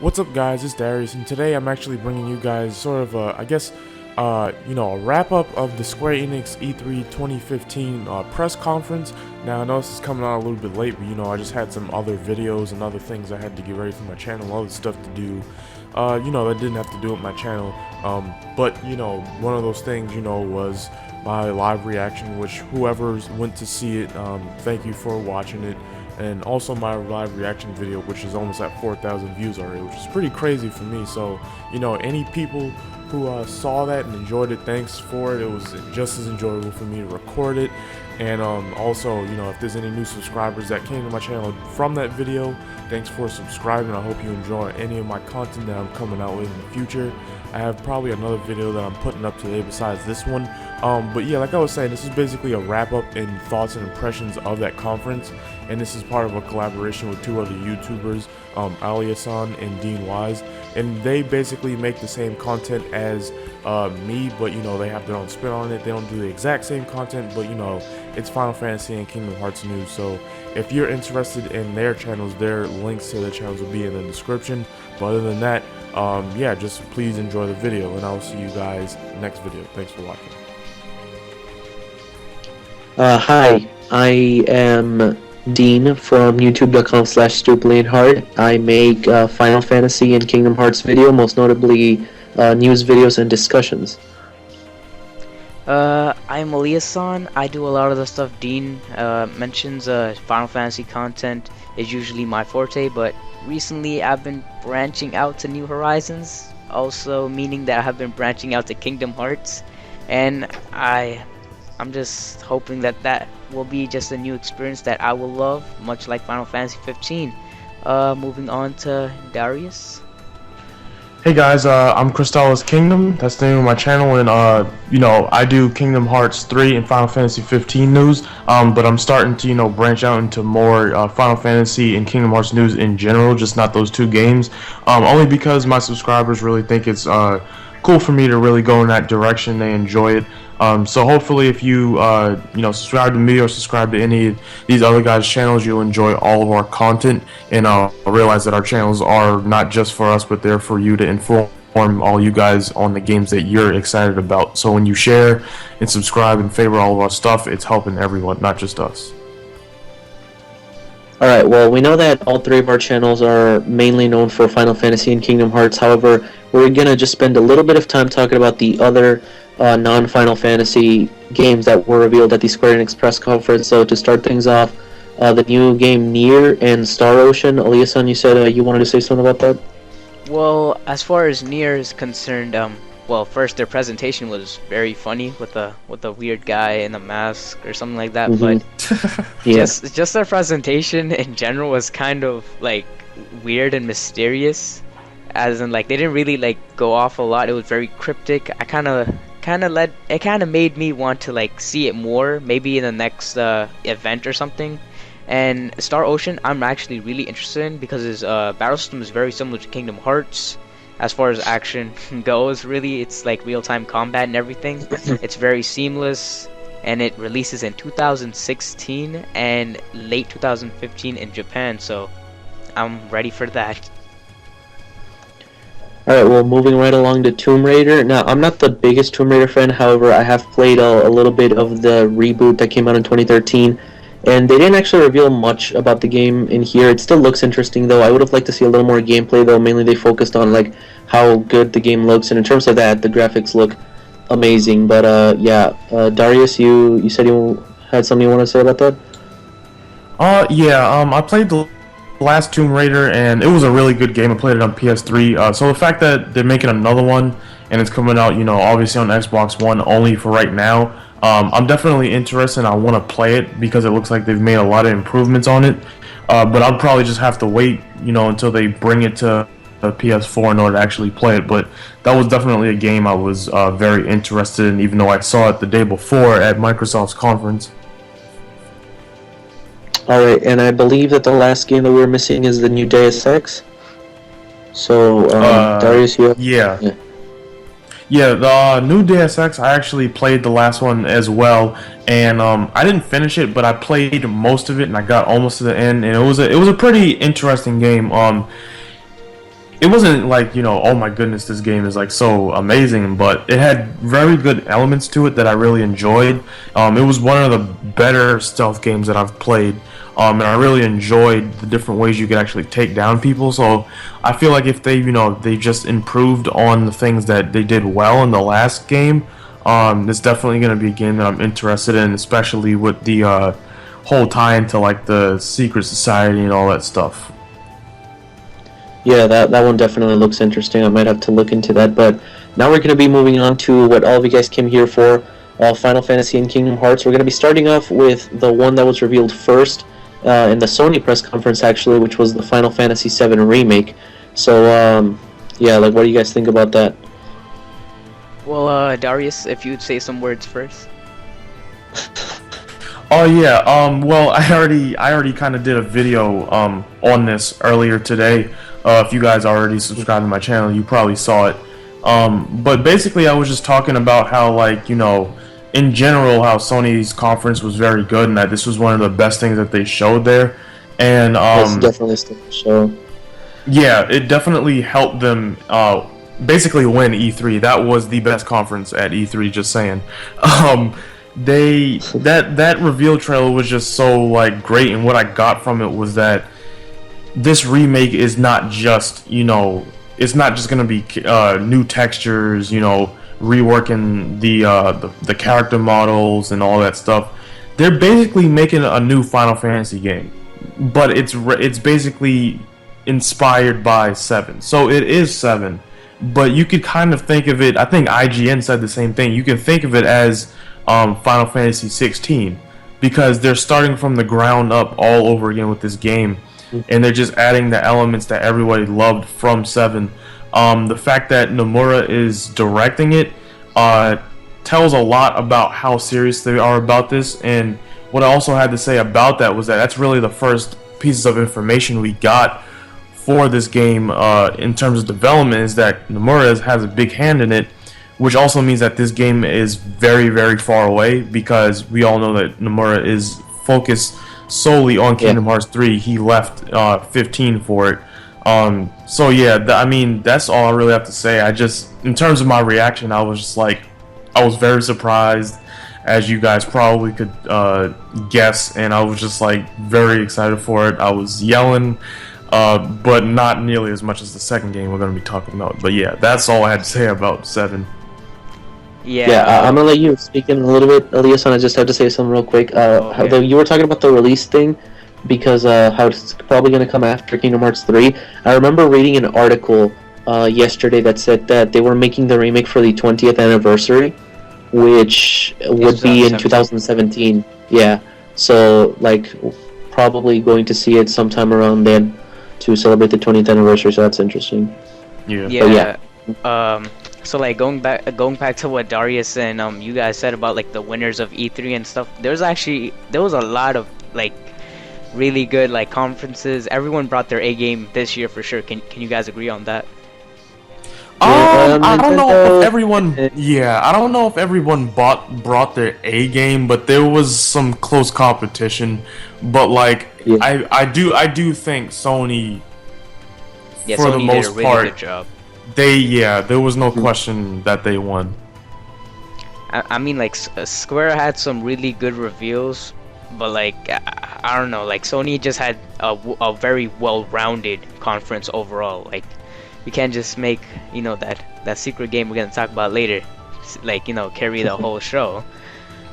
What's up, guys? It's Darius, and today I'm actually bringing you guys sort of a wrap up of the Square Enix E3 2015 press conference. Now, I know this is coming out a little bit late, but I just had some other videos and other things I had to get ready for my channel, other stuff to do. That didn't have to do with my channel. But one of those things, was my live reaction, which whoever went to see it, thank you for watching it. And also my live reaction video, which is almost at 4,000 views already, which is pretty crazy for me. So, any people who saw that and enjoyed it, thanks for it. It was just as enjoyable for me to record it. And also, if there's any new subscribers that came to my channel from that video, thanks for subscribing. I hope you enjoy any of my content that I'm coming out with in the future. I have probably another video that I'm putting up today besides this one. But yeah, like I was saying, this is basically a wrap up and thoughts and impressions of that conference. And this is part of a collaboration with two other YouTubers, Aliasan and Dean Wise. And they basically make the same content as me, but they have their own spin on it. They don't do the exact same content, but it's Final Fantasy and Kingdom Hearts news. So if you're interested in their channels, their links to their channels will be in the description. But other than that, yeah, just please enjoy the video, and I'll see you guys next video. Thanks for watching. Hi, I am Dean from youtube.com/stupidlyhard. I make Final Fantasy and Kingdom Hearts video, most notably news videos and discussions. I'm Aliasan. I do a lot of the stuff Dean mentions. Final Fantasy content is usually my forte, but recently I've been branching out to new horizons, also meaning that I have been branching out to Kingdom Hearts, and I'm just hoping that that will be just a new experience that I will love, much like Final Fantasy 15. Moving on to Darius. Hey guys, I'm Crystallis Kingdom. That's the name of my channel, and I do Kingdom Hearts 3 and Final Fantasy 15 news. But I'm starting to branch out into more Final Fantasy and Kingdom Hearts news in general, just not those two games. Only because my subscribers really think it's cool for me to really go in that direction. They enjoy it. So hopefully if you subscribe to me or subscribe to any of these other guys' channels, you'll enjoy all of our content and realize that our channels are not just for us, but they're for you to inform all you guys on the games that you're excited about. So when you share and subscribe and favor all of our stuff, it's helping everyone, not just us. Alright, well, we know that all three of our channels are mainly known for Final Fantasy and Kingdom Hearts. However, we're gonna just spend a little bit of time talking about the other non-Final Fantasy games that were revealed at the Square Enix press conference. So to start things off, the new game Nier and Star Ocean. Aliasan, you said you wanted to say something about that? Well, as far as Nier is concerned, well, first their presentation was very funny with the weird guy in a mask or something like that. But Yeah. just their presentation in general was kind of like weird and mysterious, as in like they didn't really like go off a lot. It was very cryptic. I kind of made me want to like see it more, maybe in the next event or something. And Star Ocean, I'm actually really interested in because its battle system is very similar to Kingdom Hearts. As far as action goes, really, it's like real-time combat and everything. It's very seamless, and it releases in 2016 and late 2015 in Japan, so I'm ready for that. Alright, well, moving right along to Tomb Raider. Now, I'm not the biggest Tomb Raider fan, however, I have played a little bit of the reboot that came out in 2013, and they didn't actually reveal much about the game in here. It still looks interesting, though. I would have liked to see a little more gameplay, though. Mainly they focused on, like, how good the game looks, and in terms of that, the graphics look amazing. But, yeah, Darius, you said you had something you want to say about that? I played the last Tomb Raider, and it was a really good game. I played it on PS3. So the fact that they're making another one and it's coming out, obviously on Xbox One only for right now, I'm definitely interested and I want to play it because it looks like they've made a lot of improvements on it. But I'll probably just have to wait, until they bring it to the PS4 in order to actually play it. But that was definitely a game I was very interested in, even though I saw it the day before at Microsoft's conference. Alright, and I believe that the last game that we're missing is the new Deus Ex. So, Darius, you have... Yeah. Yeah, the new Deus Ex, I actually played the last one as well, and I didn't finish it, but I played most of it, and I got almost to the end, and it was a pretty interesting game. it wasn't like, oh my goodness, this game is like so amazing, but it had very good elements to it that I really enjoyed. It was one of the better stealth games that I've played, and I really enjoyed the different ways you could actually take down people. So I feel like if they just improved on the things that they did well in the last game, it's definitely going to be a game that I'm interested in, especially with the whole tie into like the secret society and all that stuff. Yeah, that one definitely looks interesting. I might have to look into that. But now we're going to be moving on to what all of you guys came here for, Final Fantasy and Kingdom Hearts. We're going to be starting off with the one that was revealed first in the Sony press conference, actually, which was the Final Fantasy VII Remake. So, yeah, like, what do you guys think about that? Well, Darius, if you'd say some words first. Oh yeah, well, I already kind of did a video on this earlier today. If you guys already subscribed to my channel, you probably saw it. But basically, I was just talking about how, like, in general, how Sony's conference was very good, and that this was one of the best things that they showed there. And That's definitely still a show. yeah, it definitely helped them basically win E3. That was the best conference at E3. Just saying. That reveal trailer was just so like great, and what I got from it was that this remake is not just it's not just gonna be new textures, reworking the character models and all that stuff. They're basically making a new Final Fantasy game, but it's basically inspired by 7. So it is 7, but you could kind of think of it. I think IGN said the same thing. You can think of it as Final Fantasy 16, because they're starting from the ground up all over again with this game, and they're just adding the elements that everybody loved from 7. The fact that Nomura is directing it tells a lot about how serious they are about this. And what I also had to say about that was that that's really the first pieces of information we got for this game in terms of development, is that Nomura has a big hand in it, which also means that this game is very, very far away, because we all know that Nomura is focused solely on Kingdom Hearts 3. He left 15 for it. So yeah, I mean, that's all I really have to say. In terms of my reaction, I was just like, I was very surprised, as you guys probably could guess, and I was just like very excited for it. I was yelling, but not nearly as much as the second game we're going to be talking about. But yeah, that's all I had to say about 7. Yeah, I'm gonna let you speak in a little bit, Elias, and I just have to say something real quick. Okay. You were talking about the release thing, because how it's probably gonna come after Kingdom Hearts 3. I remember reading an article yesterday that said that they were making the remake for the 20th anniversary, which would be in 2017. Yeah, so like probably going to see it sometime around then to celebrate the 20th anniversary. So that's interesting. Yeah. So like going back to what Darius and you guys said about like the winners of E3 and stuff, there was a lot of like really good like conferences. Everyone brought their A game this year for sure. Can you guys agree on that? I don't know if everyone. Yeah, I don't know if everyone brought their A game, but there was some close competition. But like, I do think Sony, for Sony the most did a really part, good job. there was no question that they won. I mean, like Square had some really good reveals, but like I don't know, like Sony just had a very well-rounded conference overall. Like you can't just make that secret game we're gonna talk about later, like carry the whole show.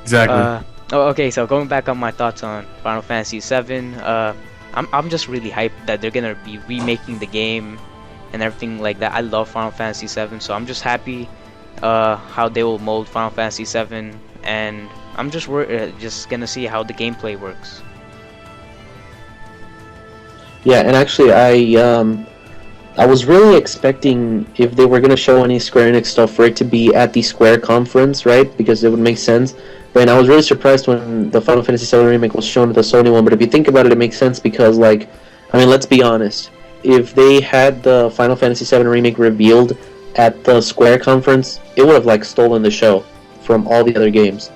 Exactly. Okay, so going back on my thoughts on Final Fantasy VII, I'm just really hyped that they're gonna be remaking the game and everything like that. I love Final Fantasy VII, so I'm just happy how they will mold Final Fantasy VII, and I'm just gonna see how the gameplay works. Yeah, and actually, I was really expecting, if they were gonna show any Square Enix stuff, for it to be at the Square conference, right? Because it would make sense. And I was really surprised when the Final Fantasy VII Remake was shown at the Sony one. But if you think about it, it makes sense because, like, I mean, let's be honest. If they had the Final Fantasy VII Remake revealed at the Square conference, it would have like stolen the show from all the other games.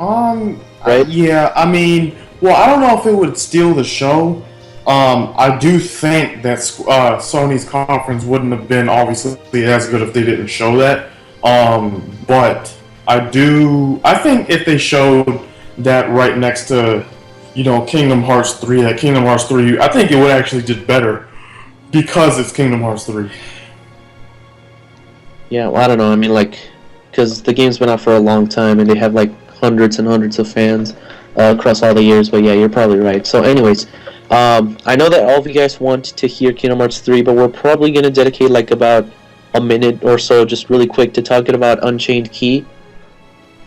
Right? Yeah, I mean, well, I don't know if it would steal the show, I do think that Sony's conference wouldn't have been obviously as good if they didn't show that. But I think if they showed that right next to, Kingdom Hearts 3, that Kingdom Hearts 3, I think it would actually did better because it's Kingdom Hearts 3. Yeah, well, I don't know. I mean, like, because the game's been out for a long time, and they have like hundreds and hundreds of fans across all the years. But yeah, you're probably right. So, anyways, I know that all of you guys want to hear Kingdom Hearts 3, but we're probably gonna dedicate like about a minute or so, just really quick, to talking about Unchained Key.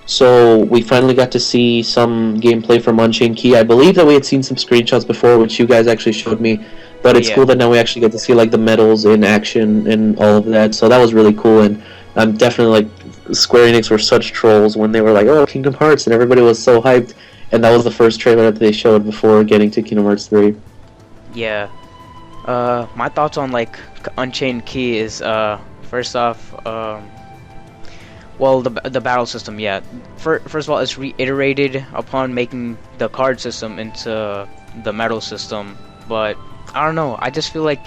So we finally got to see some gameplay from Unchained Key. I believe that we had seen some screenshots before, which you guys actually showed me. But it's cool that now we actually get to see like the medals in action and all of that. So that was really cool, and I'm definitely like Square Enix were such trolls when they were like, "Oh, Kingdom Hearts," and everybody was so hyped. And that was the first trailer that they showed before getting to Kingdom Hearts 3. Yeah. My thoughts on like Unchained Key is first off, well, the battle system, yeah. First of all, it's reiterated upon making the card system into the medal system, but I don't know. I just feel like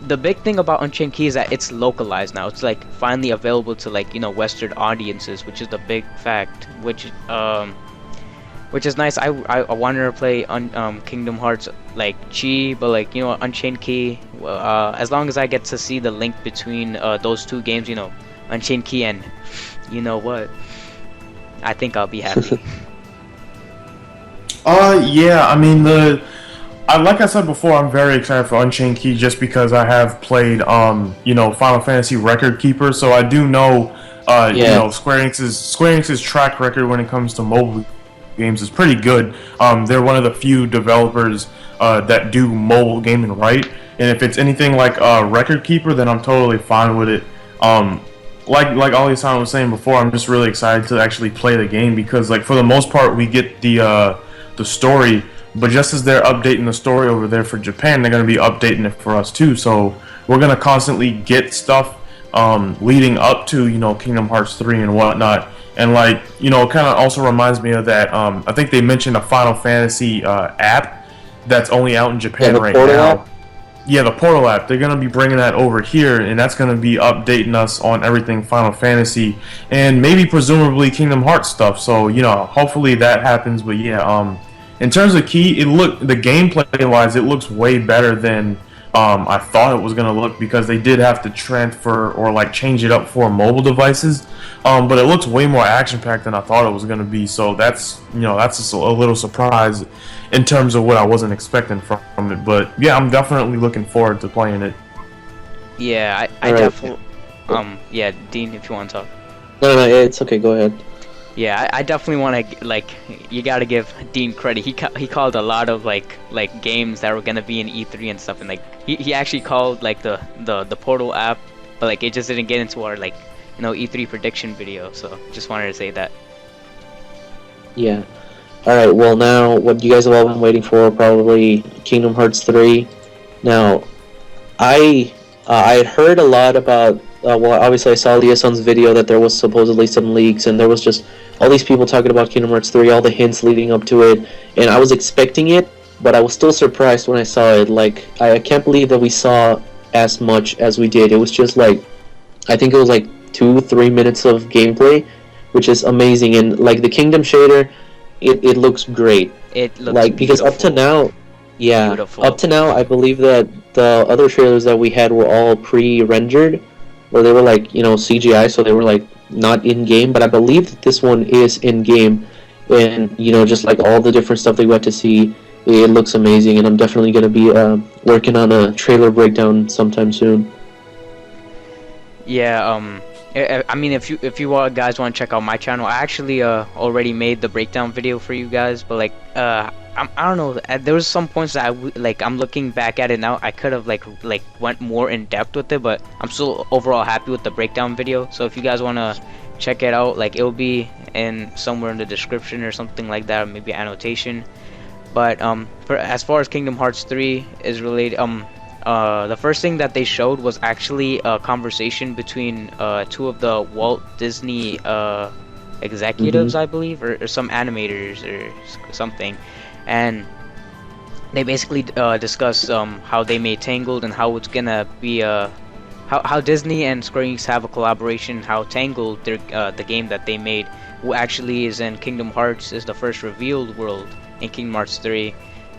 the big thing about Unchained Key is that it's localized now. It's like finally available to like Western audiences, which is the big fact. Which is nice. I wanted to play Kingdom Hearts like Chi, but like Unchained Key. As long as I get to see the link between those two games, Unchained Key and you know what, I think I'll be happy. Yeah, I mean like I said before, I'm very excited for Unchained Key just because I have played Final Fantasy Record Keeper, so I do know Square Enix's track record when it comes to mobile games is pretty good. They're one of the few developers that do mobile gaming right, and if it's anything like Record Keeper, then I'm totally fine with it. Like Ali-san was saying before, I'm just really excited to actually play the game because, like, for the most part, we get the story, but just as they're updating the story over there for Japan, they're going to be updating it for us too. So we're going to constantly get stuff leading up to Kingdom Hearts 3 and whatnot. And like it kind of also reminds me of that. I think they mentioned a Final Fantasy app that's only out in Japan right now. App? Yeah, the Portal app. They're going to be bringing that over here, and that's going to be updating us on everything Final Fantasy and maybe presumably Kingdom Hearts stuff. So, hopefully that happens. But yeah, in terms of Key, the gameplay wise, it looks way better than I thought it was going to look because they did have to transfer or like change it up for mobile devices. But it looks way more action packed than I thought it was going to be. So that's just a little surprise in terms of what I wasn't expecting from it. But yeah, I'm definitely looking forward to playing it. Yeah, I definitely. Yeah, Dean, if you want to talk. No, it's okay. Go ahead. Yeah, I definitely want to you gotta give Dean credit. He called a lot of like games that were gonna be in E3 and stuff, and like he actually called like the Portal app, but like it just didn't get into our like E3 prediction video. So just wanted to say that. Yeah. All right. Well, now what you guys have all been waiting for, probably Kingdom Hearts 3. Now, I had heard a lot about. Well, obviously I saw Lia-san's video that there was supposedly some leaks, and there was just all these people talking about Kingdom Hearts 3, all the hints leading up to it, and I was expecting it, but I was still surprised when I saw it. Like, I can't believe that we saw as much as we did. It was just like, I think it was like 2-3 minutes of gameplay, which is amazing, and like the Kingdom shader, it looks great. It looks like because beautiful. up to now, yeah, Beautiful. up to now, I believe that the other trailers that we had were all pre-rendered, or they were like CGI, so they were like not in game. But I believe that this one is in game, and just like all the different stuff that we got to see, it looks amazing. And I'm definitely gonna be working on a trailer breakdown sometime soon. Yeah, I mean, if you guys want to check out my channel, I actually already made the breakdown video for you guys, but like I don't know, there was some points that I'm looking back at it now, I could have like went more in depth with it, but I'm still overall happy with the breakdown video. So if you guys want to check it out, like, it'll be in somewhere in the description or something like that, or maybe annotation. But as far as Kingdom Hearts 3 is related, the first thing that they showed was actually a conversation between two of the Walt Disney executives, I believe, or some animators or something. And they basically discuss how they made Tangled and how it's gonna be how Disney and Square Enix have a collaboration, how Tangled, the game that they made, who actually is in Kingdom Hearts, is the first revealed world in Kingdom Hearts 3.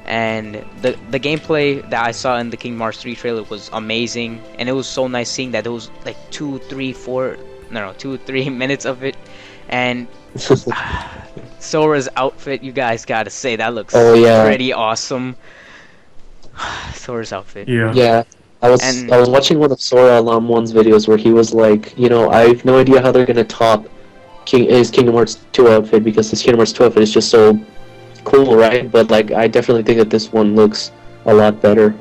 And the gameplay that I saw in the Kingdom Hearts 3 trailer was amazing, and it was so nice seeing that there was like 2 3 minutes of it. And Sora's outfit, you guys gotta say, that looks Oh yeah, pretty awesome. Sora's outfit. Yeah. yeah. And I was watching one of Sora Alum One's videos where he was like, you know, I have no idea how they're gonna top his Kingdom Hearts 2 outfit, because his Kingdom Hearts 2 outfit is just so cool, right? But like, I definitely think that this one looks a lot better.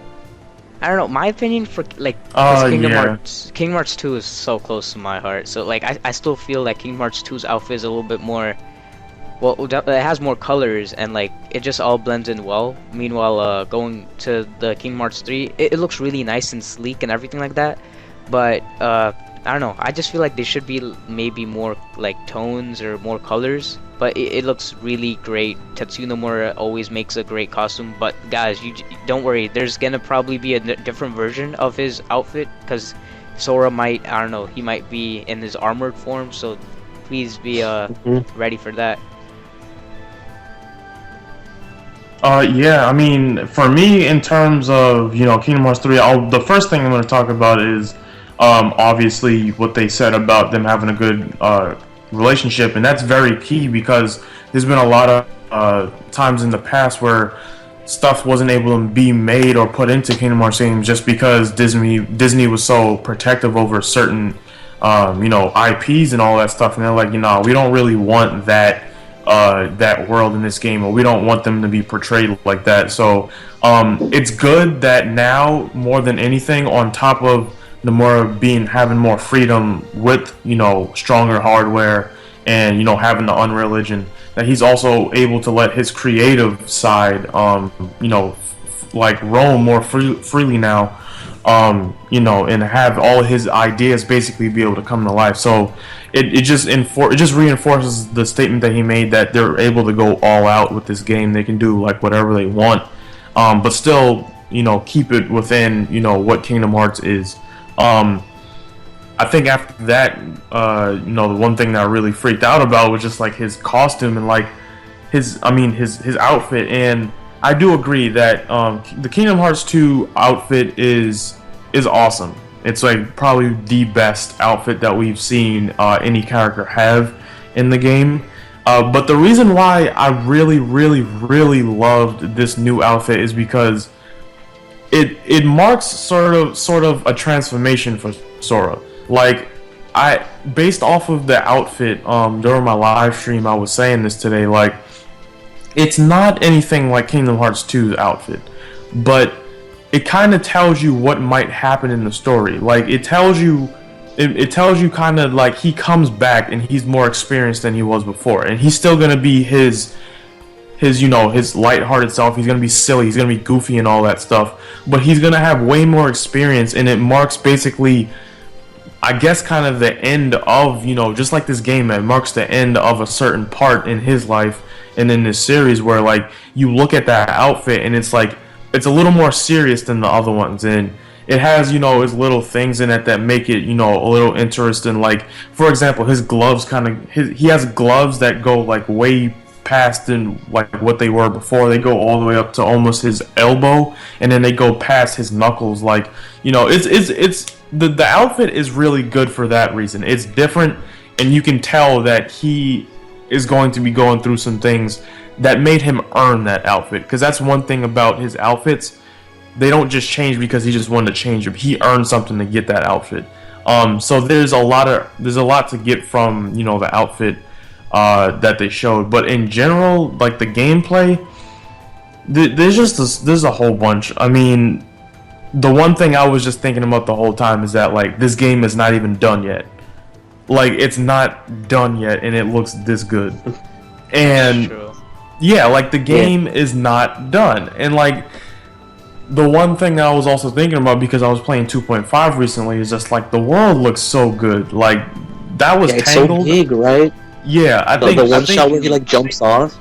I don't know, my opinion for like, 'cause Yeah. Kingdom Hearts 2 is so close to my heart. So like, I still feel like Kingdom Hearts 2's outfit is a little bit more, well, it has more colors, and like it just all blends in well. Meanwhile, going to the Kingdom Hearts 3, it looks really nice and sleek and everything like that. But I don't know. I just feel like there should be maybe more like tones or more colors. But it looks really great. Tetsuya Nomura always makes a great costume. But guys, don't worry. There's gonna probably be a different version of his outfit, because Sora might, I don't know, he might be in his armored form. So please be ready for that. Yeah, I mean, for me, in terms of, Kingdom Hearts 3, the first thing I'm going to talk about is obviously what they said about them having a good relationship, and that's very key, because there's been a lot of times in the past where stuff wasn't able to be made or put into Kingdom Hearts games just because Disney was so protective over certain IPs and all that stuff, and they're like, we don't really want that world in this game, or we don't want them to be portrayed like that. So it's good that now, more than anything, on top of Nomura having more freedom with stronger hardware and having the Unreal Engine, that he's also able to let his creative side like roam more freely now, and have all his ideas basically be able to come to life. So it just reinforces the statement that he made, that they're able to go all out with this game. They can do like whatever they want, but still keep it within what Kingdom Hearts is. I think after that, the one thing that I really freaked out about was just like his costume and like his outfit. And I do agree that the Kingdom Hearts 2 outfit is awesome. It's like probably the best outfit that we've seen any character have in the game. But the reason why I really, really, really loved this new outfit is because it marks sort of a transformation for Sora. Like, based off of the outfit during my live stream, I was saying this today. Like, it's not anything like Kingdom Hearts 2's outfit, but it kind of tells you what might happen in the story. Like, it tells you kind of like he comes back and he's more experienced than he was before, and he's still gonna be his lighthearted self. He's gonna be silly, he's gonna be goofy and all that stuff, but he's gonna have way more experience, and it marks basically, I guess, kind of the end of, just like this game, it marks the end of a certain part in his life and in this series, where like you look at that outfit and it's like it's a little more serious than the other ones, and it has his little things in it that make it a little interesting. Like, for example, his gloves he has gloves that go like way past in like what they were before. They go all the way up to almost his elbow, and then they go past his knuckles. Like, it's the outfit is really good for that reason. It's different, and you can tell that he is going to be going through some things that made him earn that outfit, because that's one thing about his outfits. They don't just change because he just wanted to change them. He earned something to get that outfit. So there's a lot to get from the outfit that they showed. But in general, like the gameplay, there's a whole bunch. I mean, the one thing I was just thinking about the whole time is that like this game is not even done yet. Like, it's not done yet, and it looks this good. And yeah, like the game is not done. And like, the one thing I was also thinking about, because I was playing 2.5 recently, is just like the world looks so good. Like, that was It's Tangled. so big, right? Yeah, I think the one shot where he like jumps off.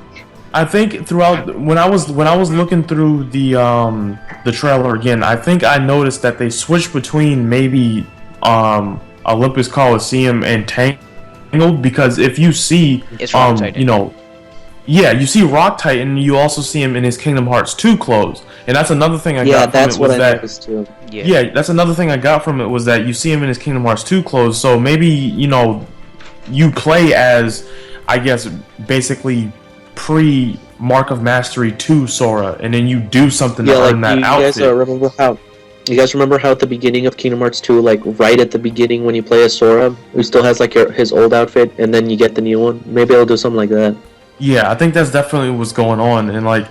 I think throughout when I was looking through the trailer again, I think I noticed that they switched between maybe Olympus Coliseum and Tangled, because if you see It's Rock Titan. you know, yeah, you see Rock Titan, you also see him in his Kingdom Hearts 2 clothes. And that's another thing I Yeah, got from that's it what was I that noticed too. Yeah. yeah, that's another thing I got from it was that you see him in his Kingdom Hearts 2 clothes. So maybe, you play as, I guess, basically pre Mark of Mastery 2 Sora, and then you do something Yeah, to like earn that you guys outfit. remember how at the beginning of Kingdom Hearts 2, like right at the beginning when you play as Sora, who still has like his old outfit, and then you get the new one. Maybe I'll do something like that. Yeah, I think that's definitely what's going on, and like,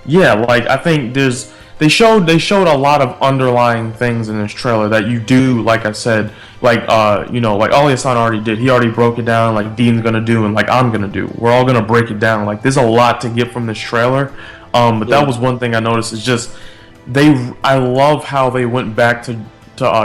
yeah, like I think they showed a lot of underlying things in this trailer that you do, like I said, like like Oli-san already did. He already broke it down, like Dean's gonna do, and like I'm gonna do. We're all gonna break it down. Like there's a lot to get from this trailer, but Yeah. that was one thing I noticed is just I love how they went back to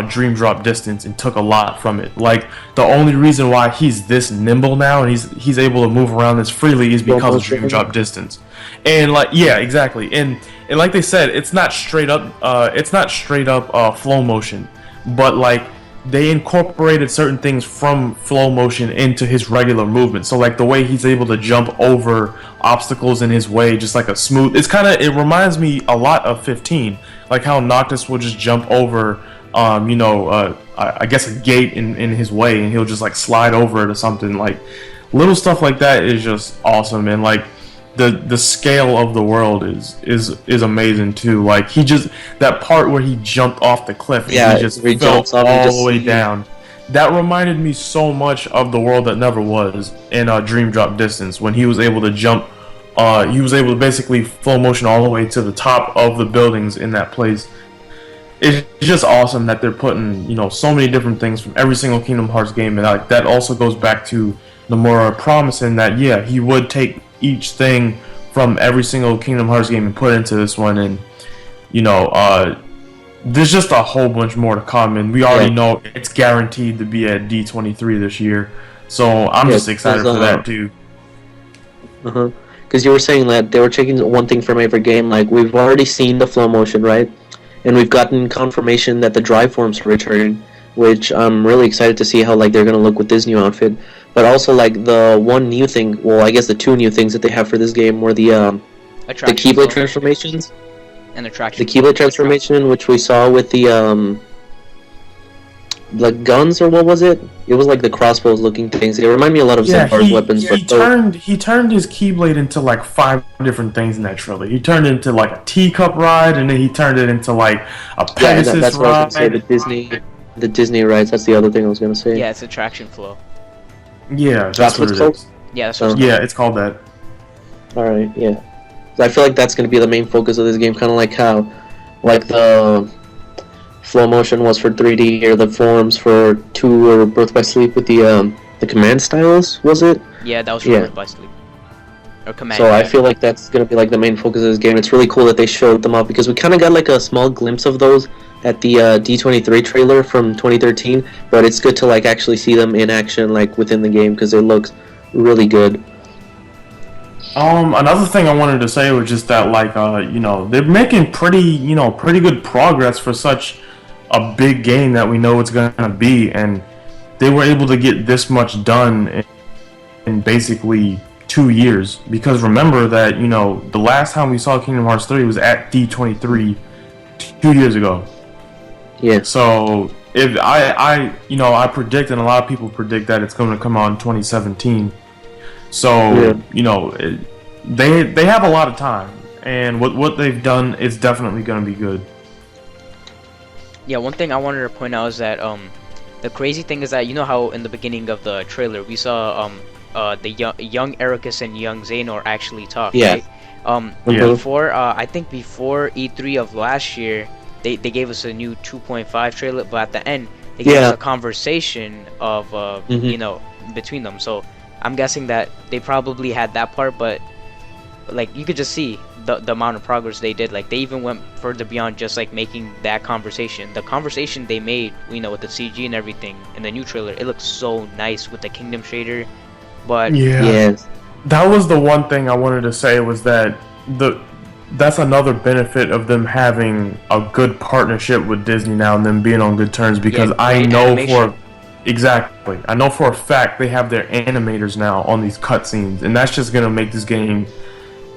Dream Drop Distance and took a lot from it. Like the only reason why he's this nimble now and he's able to move around this freely is because of Dream Drop Distance. And like yeah, exactly. And like they said, it's not straight up flow motion, but like they incorporated certain things from flow motion into his regular movement. So like the way he's able to jump over obstacles in his way, just like a smooth. It reminds me a lot of 15, like how Noctis will just jump over, I guess a gate in his way, and he'll just like slide over it or something. Like little stuff like that is just awesome, and like the scale of the world is amazing too. Like that part where he jumped off the cliff and Yeah, he just where he fell jumps off and all just the way see- down. That reminded me so much of the world that never was in Dream Drop Distance, when he was able to jump. He was able to basically flow motion all the way to the top of the buildings in that place. It's just awesome that they're putting so many different things from every single Kingdom Hearts game, and like that also goes back to Nomura promising that yeah, he would take each thing from every single Kingdom Hearts game and put into this one. And there's just a whole bunch more to come, and we already know it's guaranteed to be at D23 this year, so I'm just excited for that too. Because you were saying that they were taking one thing from every game. Like we've already seen the flow motion, right? And we've gotten confirmation that the drive forms are returning, which I'm really excited to see how like they're gonna look with this new outfit. But also like the one new thing, well, I guess the two new things that they have for this game were the Keyblade transformations and attraction. The Keyblade transformation, which we saw with the guns, or what was it? It was like the crossbows looking things. They remind me a lot of Zenfar's weapons. He turned his Keyblade into like 5 different things in that trailer. He turned it into like a teacup ride, and then he turned it into like a Pegasus that's ride. what I was gonna say. The Disney rides. That's the other thing I was gonna say. Yeah, it's attraction flow. Yeah, That's what it's called. Yeah, that's what yeah, it's called that. All right, yeah. So I feel like that's gonna be the main focus of this game, kind of like how, like the flow motion was for 3D, or the forms for 2 or Birth by Sleep with the command styles, was it? Yeah, that was for Birth by Sleep. Or command. So I feel like that's gonna be like the main focus of this game. It's really cool that they showed them off, because we kind of got like a small glimpse of those at the D23 trailer from 2013, but it's good to like actually see them in action like within the game, because it looks really good. Another thing I wanted to say was just that like they're making pretty good progress for such a big game that we know it's gonna be, and they were able to get this much done in basically 2 years. Because remember that the last time we saw Kingdom Hearts 3 was at D23 2 years ago. Yeah. So if I predict, and a lot of people predict, that it's going to come out in 2017. So they have a lot of time, and what they've done is definitely going to be good. Yeah, one thing I wanted to point out is that the crazy thing is that how in the beginning of the trailer we saw the young Ericus and young Xehanort actually talk. Yeah. Right? Before I think before E3 of last year, they gave us a new 2.5 trailer, but at the end they gave us a conversation of between them. So I'm guessing that they probably had that part, but like you could just see the amount of progress they did. Like they even went further beyond just like making that conversation. The conversation they made, with the CG and everything in the new trailer, it looks so nice with the Kingdom shader. But that was the one thing I wanted to say was that the that's another benefit of them having a good partnership with Disney now and them being on good terms Yeah, because I great know animation. exactly I know for a fact they have their animators now on these cutscenes and that's just gonna make this game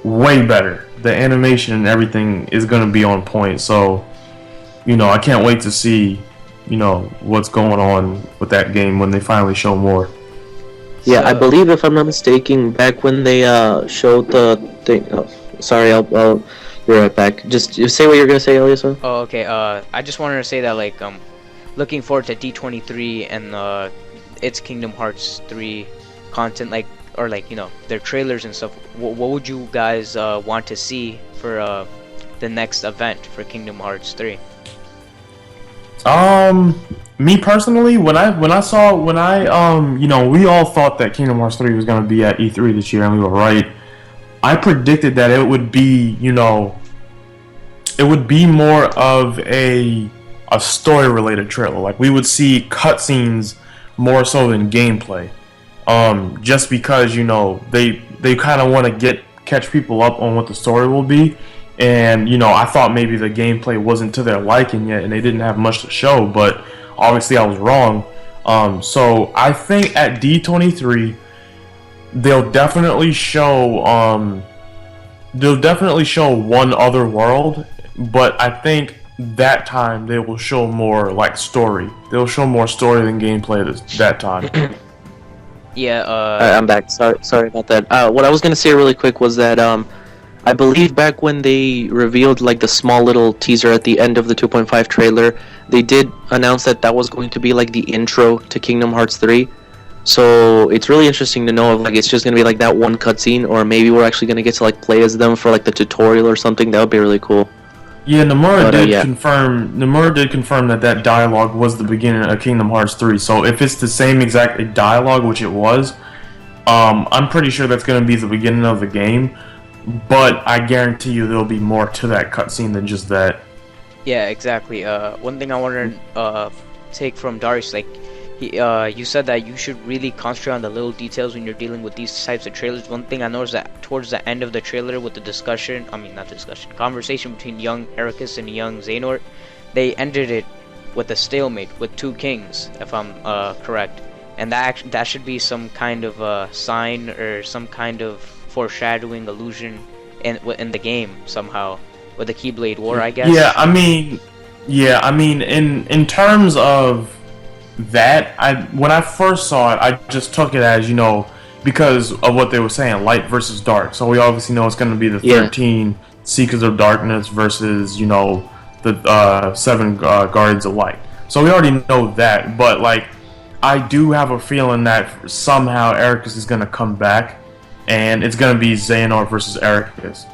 way better. The animation and everything is gonna be on point. So I can't wait to see what's going on with that game when they finally show more. Yeah, I So, believe if I'm not mistaken, back when they showed the thing. Oh, sorry, I'll be right back. Just say what you're gonna say, Elias. oh, okay. I just wanted to say that like looking forward to D23 and its Kingdom Hearts 3 content, like or like their trailers and stuff. What would you guys want to see for the next event for Kingdom Hearts 3? Me personally, we all thought that Kingdom Hearts 3 was gonna be at E3 this year, and we were right. I predicted that it would be more of a story related trailer. Like we would see cutscenes more so than gameplay. Just because they kind of want to catch people up on what the story will be, and I thought maybe the gameplay wasn't to their liking yet, and they didn't have much to show. But obviously, I was wrong. So I think at D23 they'll definitely show one other world, but I think that time they will show more like story. They'll show more story than gameplay that time. Yeah. I'm back. Sorry about that. What I was gonna say really quick was that I believe back when they revealed like the small little teaser at the end of the 2.5 trailer, they did announce that that was going to be like the intro to Kingdom Hearts 3. So it's really interesting to know if like it's just gonna be like that one cutscene, or maybe we're actually gonna get to like play as them for like the tutorial or something. That would be really cool. Yeah, But yeah, Nomura did confirm that dialogue was the beginning of Kingdom Hearts 3. So if it's the same exact dialogue, which it was, I'm pretty sure that's going to be the beginning of the game. But I guarantee you there'll be more to that cutscene than just that. Yeah, exactly. One thing I want to take from Darius, like, you said that you should really concentrate on the little details when you're dealing with these types of trailers. One thing I noticed that towards the end of the trailer with the conversation between young Ericus and young Xehanort, they ended it with a stalemate with two kings, if I'm correct. And that should be some kind of sign or some kind of foreshadowing illusion in the game somehow with the Keyblade War, I guess. In terms of that, when I first saw it, I just took it as because of what they were saying, light versus dark. So we obviously know it's going to be the 13 Seekers of Darkness versus the 7 Guardians of Light. So we already know that, but like I do have a feeling that somehow Ericus is going to come back, and it's going to be Xehanort versus Ericus,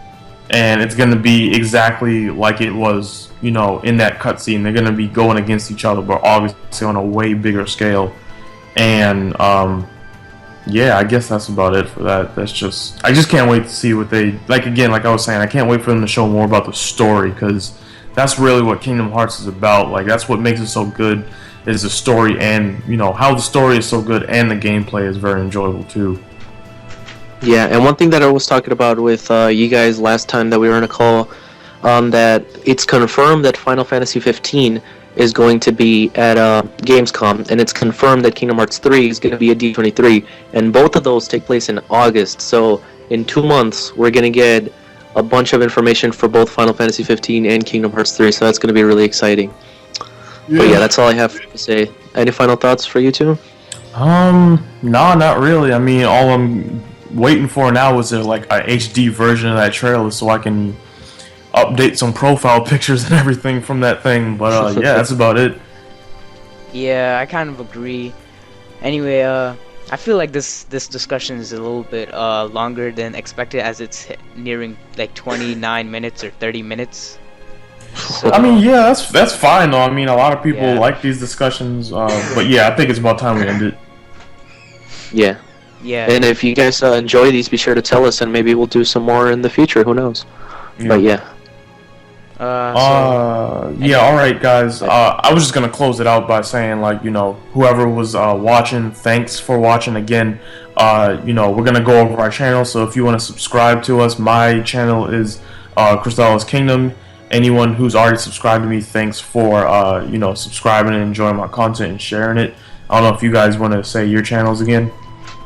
and it's going to be exactly like it was, in that cutscene. They're going to be going against each other, but obviously on a way bigger scale. And yeah, I guess that's about it for that. I just can't wait to see what they like. Again, like I was saying, I can't wait for them to show more about the story, because that's really what Kingdom Hearts is about. Like that's what makes it so good, is the story, and how the story is so good and the gameplay is very enjoyable too. yeah. And one thing that I was talking about with you guys last time that we were on a call, that it's confirmed that Final Fantasy 15 is going to be at Gamescom, and it's confirmed that Kingdom Hearts 3 is going to be at D23, and both of those take place in August. So in 2 months, we're going to get a bunch of information for both Final Fantasy 15 and Kingdom Hearts 3, so that's going to be really exciting. Yeah. But yeah, that's all I have to say. Any final thoughts for you two? No, not really. I mean, all I'm waiting for now is like a HD version of that trailer so I can update some profile pictures and everything from that thing. But yeah, that's about it. Yeah, I kind of agree. Anyway, I feel like this discussion is a little bit longer than expected, as it's nearing like 29 minutes or 30 minutes. So, I mean, yeah, that's fine though. I mean, a lot of people Yeah. like these discussions, but yeah, I think it's about time we end it. Yeah. yeah. And if you guys enjoy these, be sure to tell us, and maybe we'll do some more in the future. Who knows? Yeah. But yeah. Yeah, all right, guys. I was just gonna close it out by saying, like, whoever was watching, thanks for watching again. We're gonna go over our channel, so if you want to subscribe to us, my channel is Crystal's Kingdom. Anyone who's already subscribed to me, thanks for subscribing and enjoying my content and sharing it. I don't know if you guys want to say your channels again.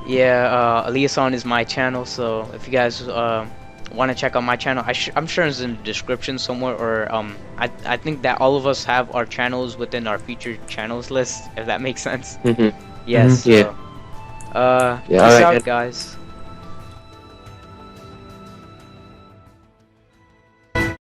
Yeah, Eliason is my channel, so if you guys want to check out my channel, I'm sure it's in the description somewhere, or I think that all of us have our channels within our featured channels list, if that makes sense. Mm-hmm. Yes. Yeah. Peace alright, out, guys.